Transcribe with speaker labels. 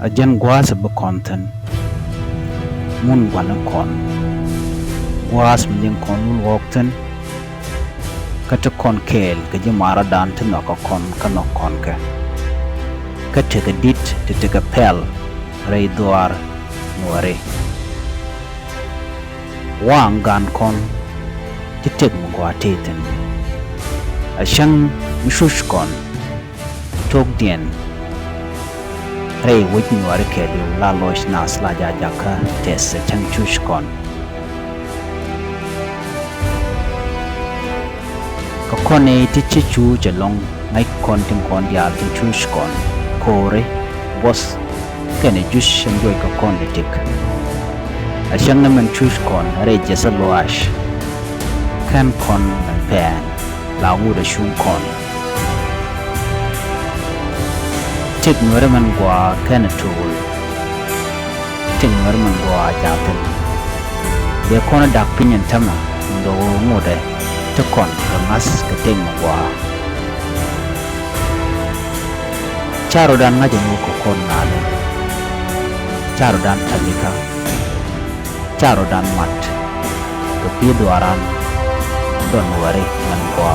Speaker 1: Ajan guas bekonten mun walan kon guas mling kon mun wokten kata kon kel ke jemara dan tin ka kon kanok kon ka tega dit te tega pel rei duar nuare wang gan kon titek mugwa teten ashang mishush kon tok dien rei wit nuare ke du la losh nas la jaka tes chang chush kon ka kone ti chu jalong ngai kon tim kon ya ti chush kon kore bos kene jush enjoy ka kon tik ashang naman chush kon rei jesa loash kan kon pen la wuda shun kon tik nuare man gwa kana tool tik nuare man gwa jaten de kona dak pinyen tama ndo ngode te kon ramas ke ting gwa charo dan ngaje mu ko kon nale charo dan talika charo dan mat ke pi duaran don ware man gwa